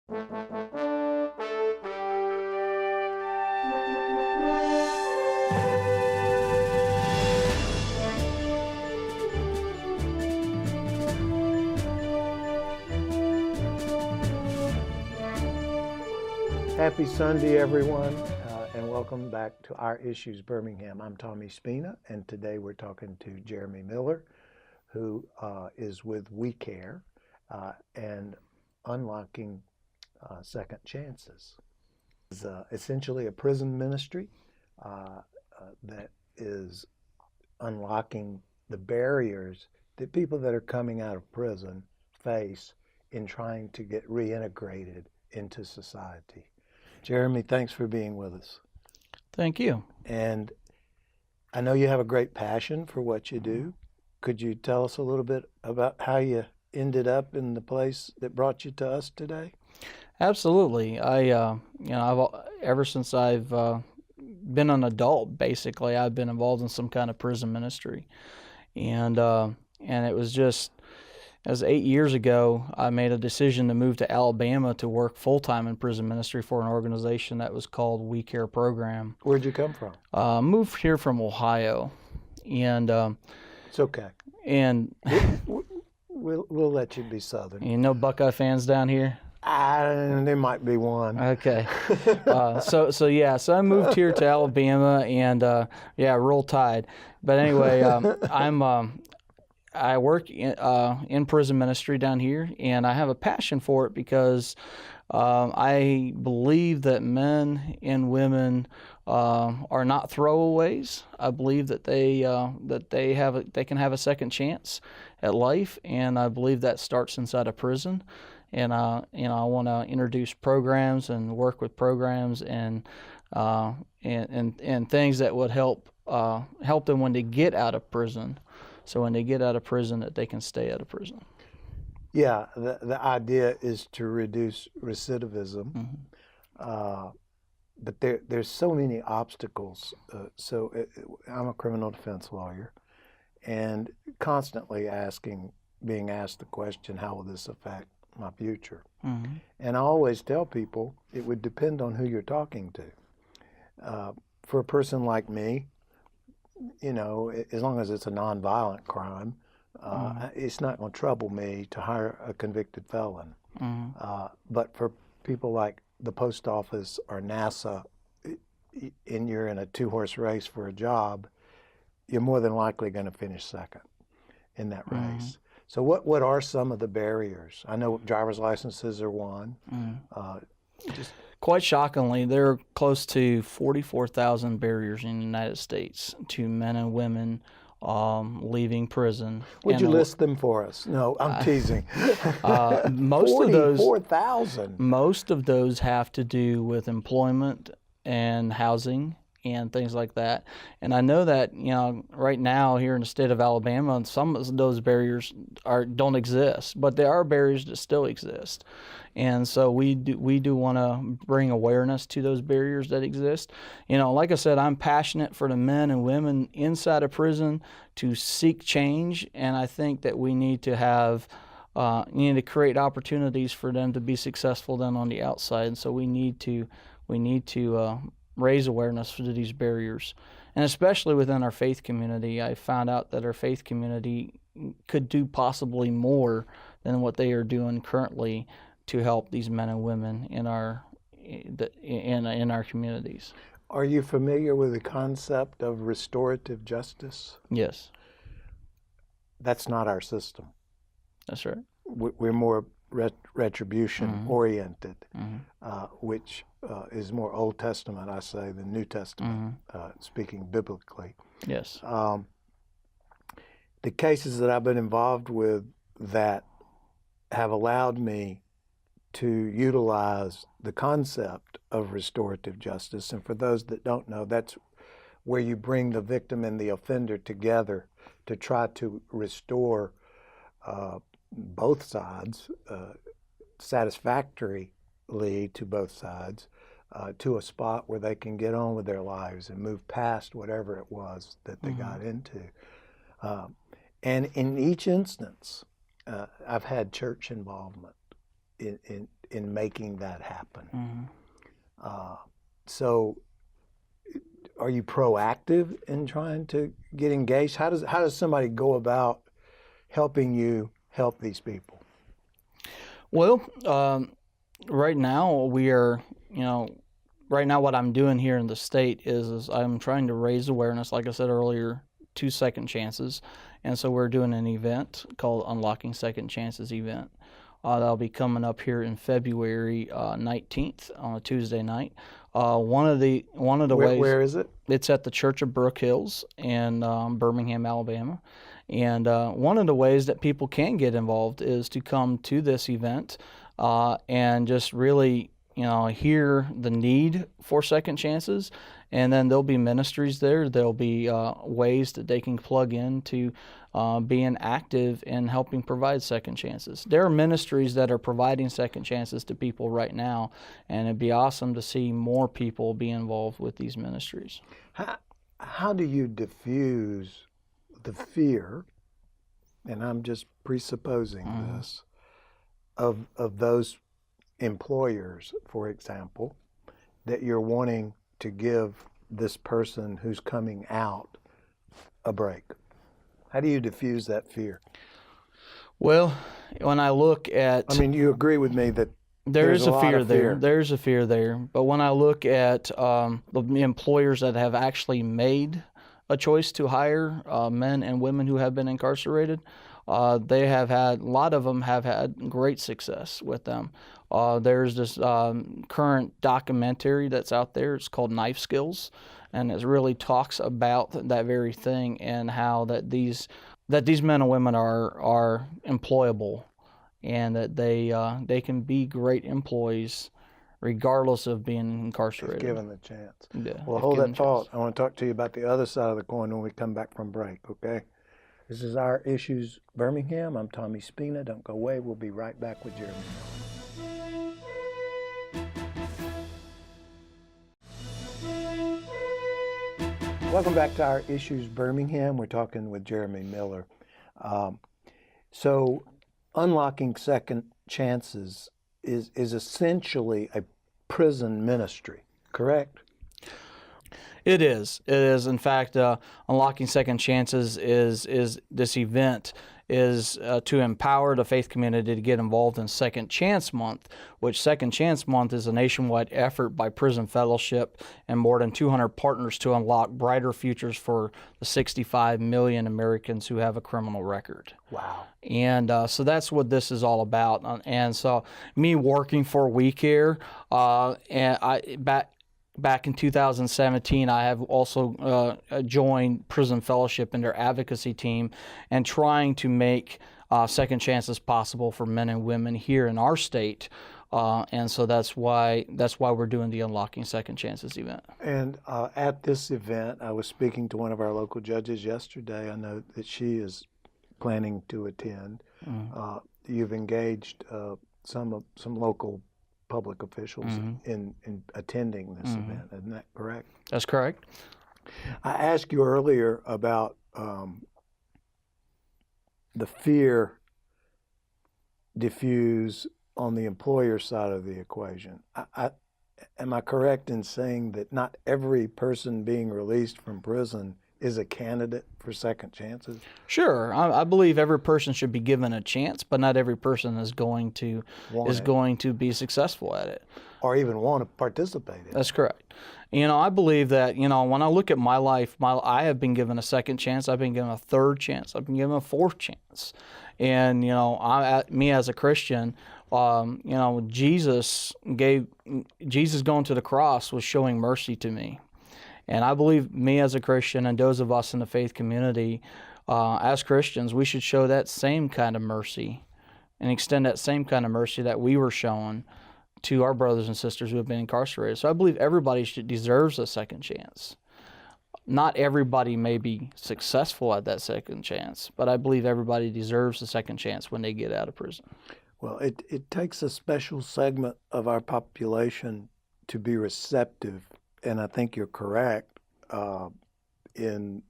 Happy Sunday, everyone, and welcome back to our Issues Birmingham. I'm Tommy Spina, and today we're talking to Jeremy Miller, who is with We Care and Unlocking Second Chances. It's essentially a prison ministry that is unlocking the barriers that people that are coming out of prison face in trying to get reintegrated into society. Jeremy, thanks for being with us. Thank you. And I know you have a great passion for what you do. Could you tell us a little bit about how you ended up in the place that brought you to us today? Absolutely. Ever since I've been an adult, basically, I've been involved in some kind of prison ministry, and it was just as 8 years ago, I made a decision to move to Alabama to work full-time in prison ministry for an organization that was called We Care Program. Where'd you come from? Moved here from Ohio, and it's okay. And we'll let you be Southern. You know Buckeye fans down here? There might be one. Okay. So I moved here to Alabama, and Roll Tide. But anyway, I work in prison ministry down here, and I have a passion for it because I believe that men and women are not throwaways. I believe that they can have a second chance at life, and I believe that starts inside a prison. And I want to introduce programs and work with programs and things that would help them when they get out of prison. So when they get out of prison, that they can stay out of prison. Yeah, the idea is to reduce recidivism, but there's so many obstacles. I'm a criminal defense lawyer, and constantly being asked the question, how will this affect my future? Mm-hmm. And I always tell people it would depend on who you're talking to. For a person like me, as long as it's a nonviolent crime, it's not going to trouble me to hire a convicted felon. Mm-hmm. But for people like the post office or NASA, and you're in a two-horse race for a job, you're more than likely going to finish second in that race. Mm-hmm. So what are some of the barriers? I know driver's licenses are one. Mm-hmm. Quite shockingly, there are close to 44,000 barriers in the United States to men and women leaving prison. Would you list them for us? No, I'm teasing. Most 44,000. Most of those have to do with employment and housing and things like that. And I know that right now here in the state of Alabama, some of those barriers don't exist, but there are barriers that still exist. And so we do want to bring awareness to those barriers that exist. Like I said, I'm passionate for the men and women inside of prison to seek change, and I think that we need to have to create opportunities for them to be successful then on the outside. And so we need to raise awareness to these barriers. And especially within our faith community, I found out that our faith community could do possibly more than what they are doing currently to help these men and women in our communities. Are you familiar with the concept of restorative justice? Yes. That's not our system. That's right. We're more retribution oriented, which is more Old Testament, I say, than New Testament, speaking biblically. Yes. The cases that I've been involved with that have allowed me to utilize the concept of restorative justice, and for those that don't know, that's where you bring the victim and the offender together to try to restore both sides satisfactorily to both sides to a spot where they can get on with their lives and move past whatever it was that they got into. And in each instance, I've had church involvement in making that happen. Mm-hmm. So are you proactive in trying to get engaged? How does somebody go about helping you help these people? Well, right now we are, right now what I'm doing here in the state is I'm trying to raise awareness, like I said earlier, to second chances. And so we're doing an event called Unlocking Second Chances event. That'll be coming up here in February 19th on a Tuesday night. One of the ways, Where is it? it's at the Church of Brook Hills in Birmingham, Alabama. And one of the ways that people can get involved is to come to this event and just really, hear the need for second chances. And then there'll be ministries there. There'll be ways that they can plug into being active in helping provide second chances. There are ministries that are providing second chances to people right now, and it'd be awesome to see more people be involved with these ministries. How do you diffuse the fear, and I'm just presupposing this, of those employers, for example, that you're wanting to give this person who's coming out a break? How do you diffuse that fear? Well, when I look at... I mean, you agree with me that there is a fear there. fear. There's a fear there. But when I look at the employers that have actually made a choice to hire men and women who have been incarcerated, they have had, a lot of them have had great success with them. There's this current documentary that's out there. It's called Knife Skills, and it really talks about that very thing and how that these men and women are employable, and that they can be great employees regardless of being incarcerated. If given the chance. Yeah, Well, if hold given that the chance. thought. I want to talk to you about the other side of the coin when we come back from break, okay? This is our Issues Birmingham. I'm Tommy Spina. Don't go away. We'll be right back with Jeremy. Welcome back to our Issues Birmingham. We're talking with Jeremy Miller. So unlocking second chances is essentially a prison ministry, correct? It is. It is. In fact, Unlocking Second Chances is this event is to empower the faith community to get involved in Second Chance Month, which Second Chance Month is a nationwide effort by Prison Fellowship and more than 200 partners to unlock brighter futures for the 65 million Americans who have a criminal record. Wow. And so that's what this is all about. And so me working for We Care, and back in 2017, I have also joined Prison Fellowship in their advocacy team and trying to make second chances possible for men and women here in our state. And so that's why we're doing the Unlocking Second Chances event. And at this event, I was speaking to one of our local judges yesterday. I know that she is planning to attend. You've engaged some local public officials in attending this event. Isn't that correct? That's correct. I asked you earlier about the fear diffuse on the employer side of the equation. Am I correct in saying that not every person being released from prison is a candidate for second chances? Sure, I believe every person should be given a chance, but not every person is going to be successful at it, or even want to participate in it. That's correct. I believe that when I look at my life, I have been given a second chance. I've been given a third chance. I've been given a fourth chance, and me as a Christian, Jesus going to the cross was showing mercy to me. And I believe me as a Christian and those of us in the faith community, as Christians, we should show that same kind of mercy and extend that same kind of mercy that we were shown to our brothers and sisters who have been incarcerated. So I believe everybody deserves a second chance. Not everybody may be successful at that second chance, but I believe everybody deserves a second chance when they get out of prison. Well, it takes a special segment of our population to be receptive, and I think you're correct in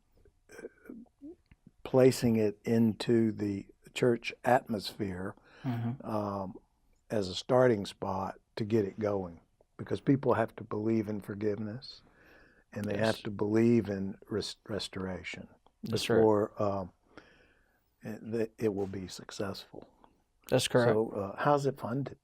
placing it into the church atmosphere. as a starting spot to get it going, because people have to believe in forgiveness, and they have to believe in restoration before it will be successful. That's correct. So how's it funded?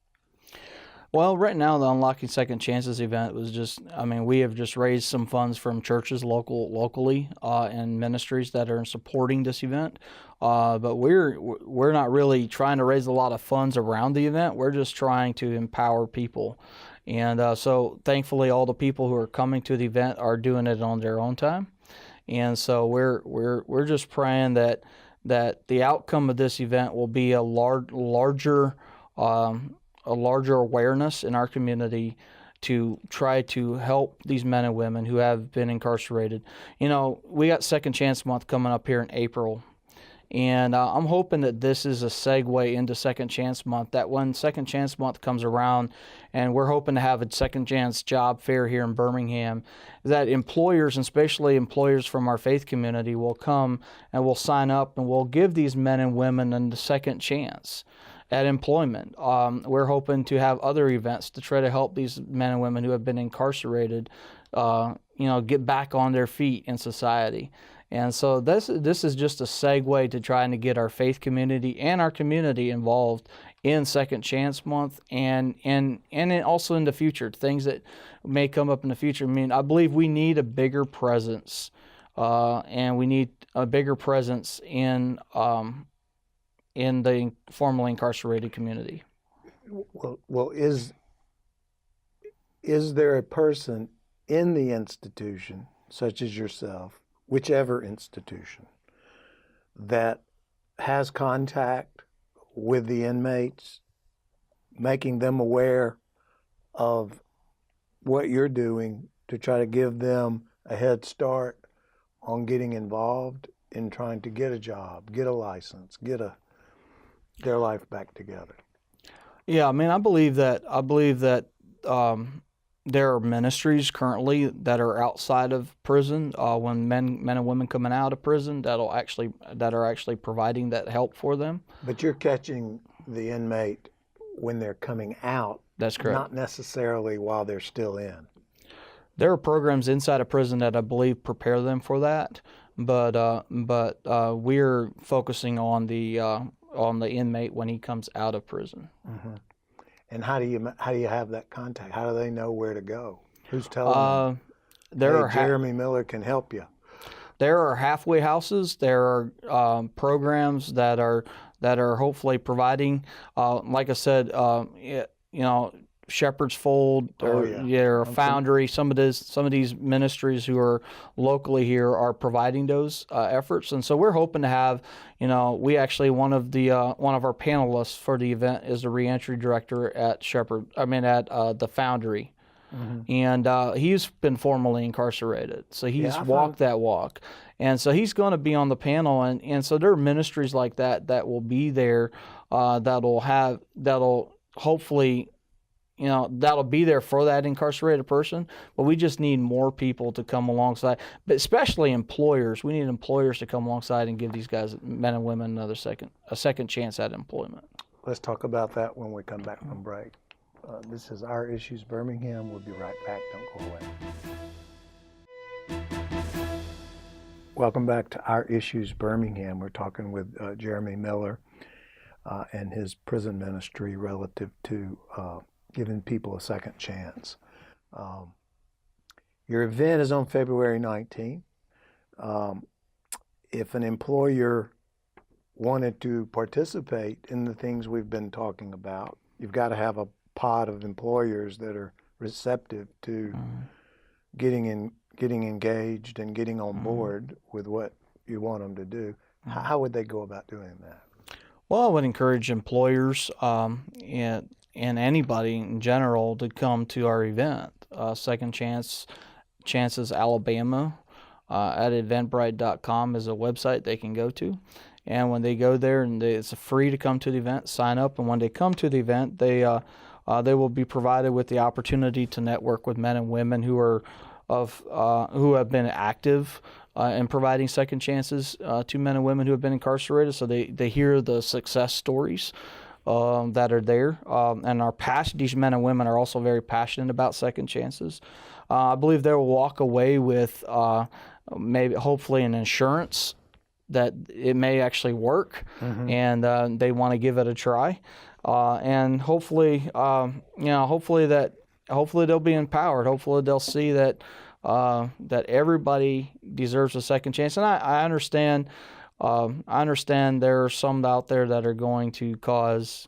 Well, right now the Unlocking Second Chances event was just, we have just raised some funds from churches locally and ministries that are supporting this event. But we're not really trying to raise a lot of funds around the event. We're just trying to empower people. And so thankfully all the people who are coming to the event are doing it on their own time. And so we're just praying that the outcome of this event will be a larger awareness in our community to try to help these men and women who have been incarcerated. We got Second Chance Month coming up here in April, and I'm hoping that this is a segue into Second Chance Month, that when Second Chance Month comes around, and we're hoping to have a Second Chance job fair here in Birmingham, that employers, and especially employers from our faith community, will come and will sign up and will give these men and women a second chance at employment. We're hoping to have other events to try to help these men and women who have been incarcerated, get back on their feet in society. And so this is just a segue to trying to get our faith community and our community involved in Second Chance Month, and also in the future, things that may come up in the future. I believe we need a bigger presence, and we need a bigger presence in the formerly incarcerated community. Well, is there a person in the institution, such as yourself, whichever institution, that has contact with the inmates, making them aware of what you're doing to try to give them a head start on getting involved in trying to get a job, get a license, get their life back together? Yeah, I believe that there are ministries currently that are outside of prison, when men and women coming out of prison that are actually providing that help for them. But you're catching the inmate when they're coming out. That's correct. Not necessarily while they're still in. There are programs inside of prison that I believe prepare them for that, but we're focusing on the inmate when he comes out of prison. Mm-hmm. And how do you have that contact? How do they know where to go? Who's telling them? Jeremy Miller can help you. There are halfway houses. There are programs that are hopefully providing, like I said, Shepherd's Fold or Foundry. Some of these ministries who are locally here are providing those efforts, and so we're hoping to have. We actually one of our panelists for the event is the reentry director at the Foundry. Mm-hmm. And he's been formerly incarcerated, so he's walked that walk, and so he's going to be on the panel, and so there are ministries like that will be there, that'll hopefully. That'll be there for that incarcerated person, but we just need more people to come alongside, but especially employers. We need employers to come alongside and give these guys, men and women, a second chance at employment. Let's talk about that when we come back from break. This is Our Issues Birmingham. We'll be right back. Don't go away. Welcome back to Our Issues Birmingham. We're talking with Jeremy Miller and his prison ministry relative to giving people a second chance. Your event is on February 19th. If an employer wanted to participate in the things we've been talking about, you've got to have a pod of employers that are receptive to getting engaged and getting on board with what you want them to do. How would they go about doing that? Well, I would encourage employers and anybody in general to come to our event. Second Chances Alabama at eventbrite.com is a website they can go to. And when they go there, it's free to come to the event, sign up. And when they come to the event, they will be provided with the opportunity to network with men and women who have been active in providing second chances to men and women who have been incarcerated. So they hear the success stories that are there, and these men and women are also very passionate about second chances. I believe they will walk away with maybe hopefully an insurance that it may actually work, and they want to give it a try, and hopefully hopefully they'll be empowered. Hopefully they'll see that that everybody deserves a second chance. And I understand there are some out there that are going to cause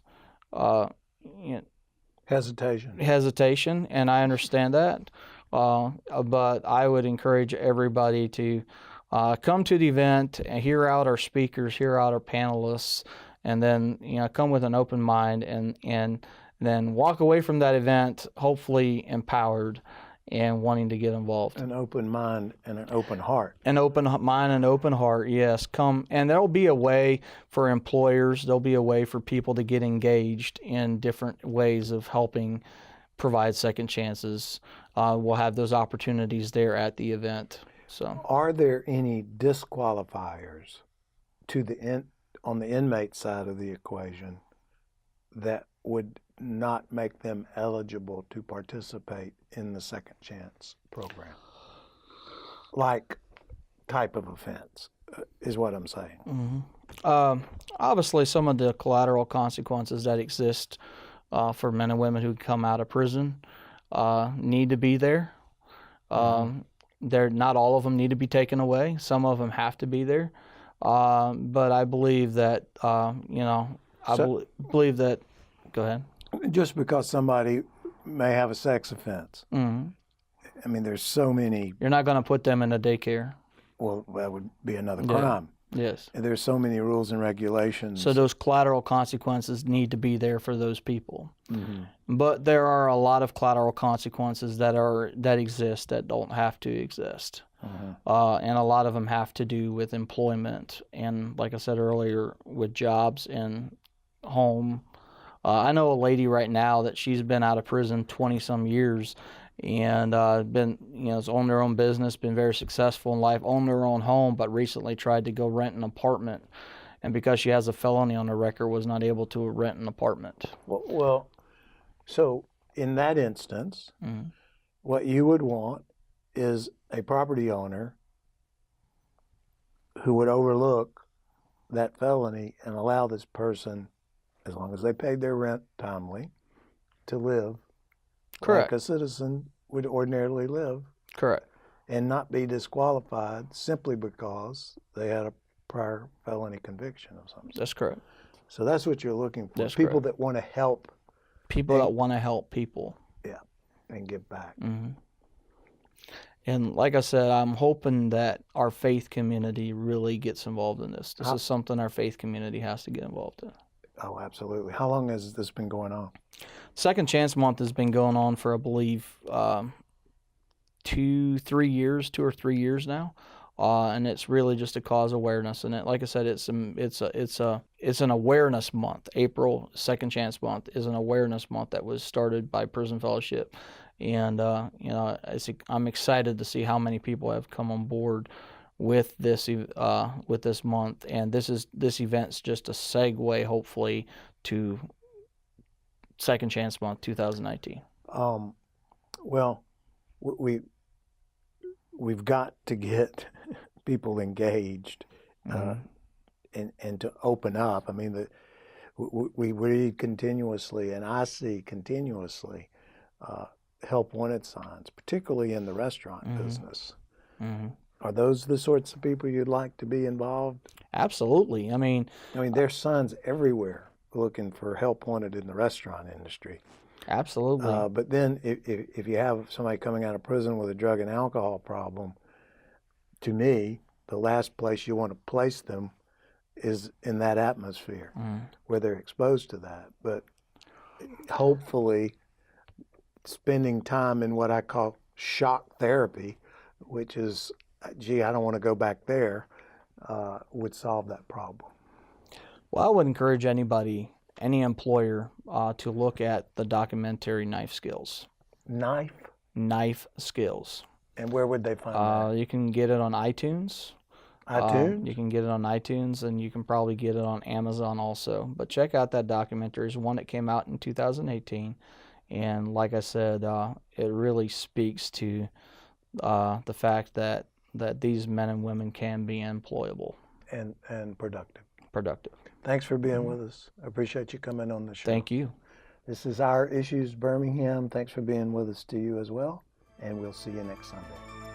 Hesitation. and I understand that. But I would encourage everybody to come to the event and hear out our speakers, hear out our panelists, and then come with an open mind, and then walk away from that event hopefully empowered and wanting to get involved. An open mind and an open heart. An open mind and open heart, yes. Come, and there'll be a way for employers, there'll be a way for people to get engaged in different ways of helping provide second chances. We'll have those opportunities there at the event. So, are there any disqualifiers on the inmate side of the equation that would not make them eligible to participate in the second chance program? Like type of offense is what I'm saying. Obviously, some of the collateral consequences that exist for men and women who come out of prison need to be there. Not all of them need to be taken away. Some of them have to be there. But I believe that believe that. Go ahead. Just because somebody may have a sex offense, I mean, there's so many. You're not going to put them in a daycare. Well, that would be another crime. Yes. And there's so many rules and regulations. So those collateral consequences need to be there for those people. But there are a lot of collateral consequences that exist that don't have to exist. And a lot of them have to do with employment and, like I said earlier, with jobs and home. I know a lady right now that she's been out of prison 20-some years and has owned her own business, been very successful in life, owned her own home, but recently tried to go rent an apartment. And because she has a felony on her record, was not able to rent an apartment. Well, so in that instance, what you would want is a property owner who would overlook that felony and allow this person, as long as they paid their rent timely, to live Correct. like a citizen would ordinarily live. Correct. And not be disqualified simply because they had a prior felony conviction of some sort. That's correct. So that's what you're looking for. That's people correct. that want to help. People that want to help people. Yeah, and give back. And like I said, I'm hoping that our faith community really gets involved in this. This is something our faith community has to get involved in. Oh, absolutely. How long has this been going on? Second Chance Month has been going on for, I believe, 2 or 3 years now, and it's really just to cause awareness. And like I said, it's an awareness month. April, Second Chance Month, is an awareness month that was started by Prison Fellowship, and I'm excited to see how many people have come on board with this month, and this event's just a segue, hopefully, to Second Chance Month 2019. Well, we've got to get people engaged and to open up. I mean, we read continuously, and I see continuously help wanted signs, particularly in the restaurant business. Are those the sorts of people you'd like to be involved? Absolutely. I mean, there's signs everywhere looking for help wanted in the restaurant industry. Absolutely. But then if you have somebody coming out of prison with a drug and alcohol problem, to me, the last place you want to place them is in that atmosphere where they're exposed to that. But hopefully spending time in what I call shock therapy, which is, gee, I don't want to go back there, would solve that problem. Well, I would encourage any employer to look at the documentary Knife Skills. Knife Skills. And where would they find that? You can get it on iTunes. iTunes? You can get it on iTunes, and you can probably get it on Amazon also. But check out that documentary. It's one that came out in 2018, and like I said, it really speaks to the fact that these men and women can be employable And productive. productive. Thanks for being with us. I appreciate you coming on the show. Thank you. This is Our Issues Birmingham. Thanks for being with us to you as well, and we'll see you next Sunday.